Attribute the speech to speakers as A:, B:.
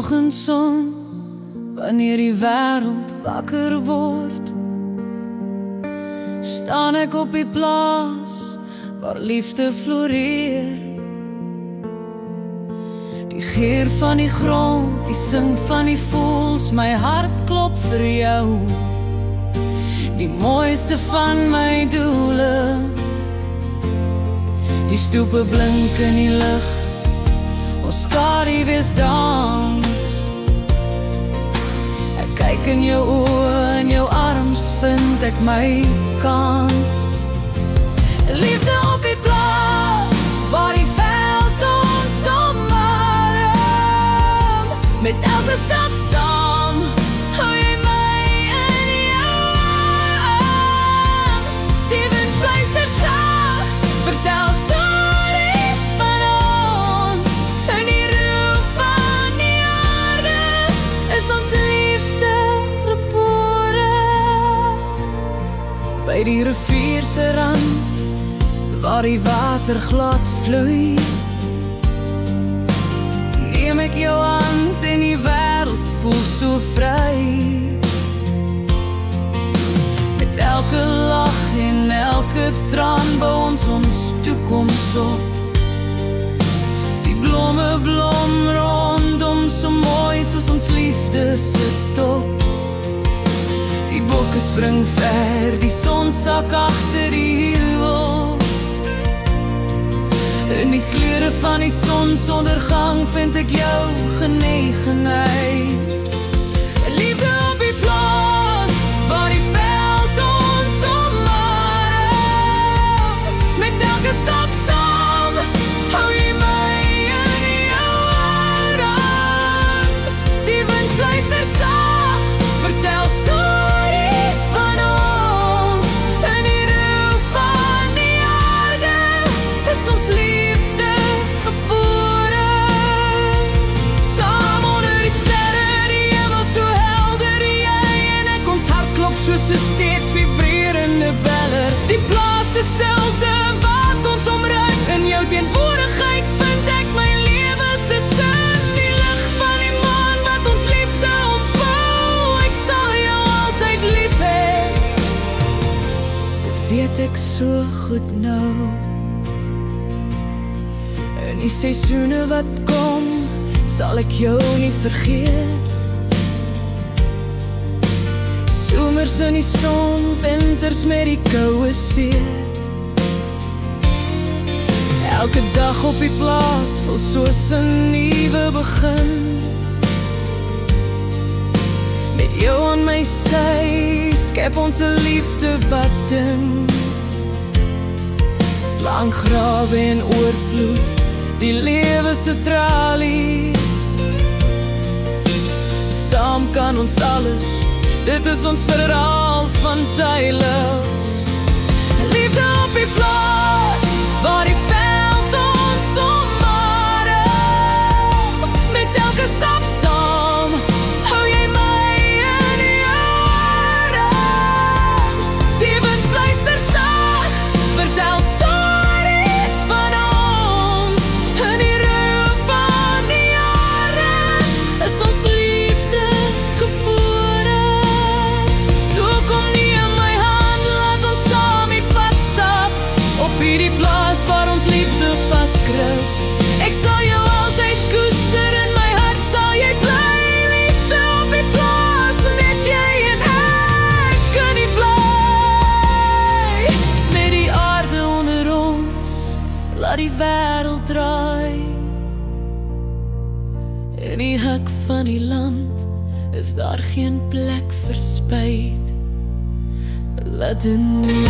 A: oggendson, wanneer die wêreld wakker word, staan ek op die plaas waar liefde floreer. Die geur van die grond, die sing van die voëls, my hart klop vir jou. Die mooiste van my doele, die stoepe blink in die lig, ons skaduwees dans. Ek kyk in jou oë, in jou arms vind ek my kans. Liefde op die plaas, waar die veld ons omarm. Met elke stap saam, hou jy my in jou arms. Die wind fluister saag, vertel stories van ons. In die roep van die aarde is ons liefde gebore. By die rivier se rand, waar die water glad vloei, neem ek jou hand en die wêreld voel so vry. Met elke lag en elke traan bou ons toekoms op. Die blomme blom rondom, so mooi soos ons liefde se top. Die bokke spring ver, die son sak agter die heuwels. In die kleure van die sonsondergang vind ek jou genegenheid. Liefde op die plaas, waar die veld ons omarm. Met elke stap saam, hou jy my in jou arms. Die wind fluister saag, vertel stories van ons. In die roep van die aarde is ons liefde. Steeds vibrerende beller, die plaas is stilte wat ons omring. In jou teenwoordigheid vind ek my lewe se sin. Die lig van die maan wat ons liefde omvou. Ek sal jou altyd lief hê, dit weet ek so goed nou. In die seisoene wat kom, sal ek jou nie vergeet. Somers in die son, winters met die koue seet. Elke dag op die plaas voel soos 'n nuwe begin. Met jou aan my sy, skep ons 'n liefde wat ding. Slank grawe en oorvloed, die lewe se tralies. Saam kan ons alles, dit is ons verhaal van tydeloos. Liefde op die plaas, waar die veld ons omarm. Met elke stap saam, hou jy my in jou arms. Die wind fluister saag, vertel stories van ons. In die roep van die aarde is ons liefde gebore. Die plaas waar ons liefde vaskryp. Ek sal jou altyd koester, in my hart sal jy bly. Liefde op die plaas, net jy en ek kan nie bly. Met die aarde onder ons, laat die wêreld draai. In die hek van die land is daar geen plek vir spyt. Laat dit nie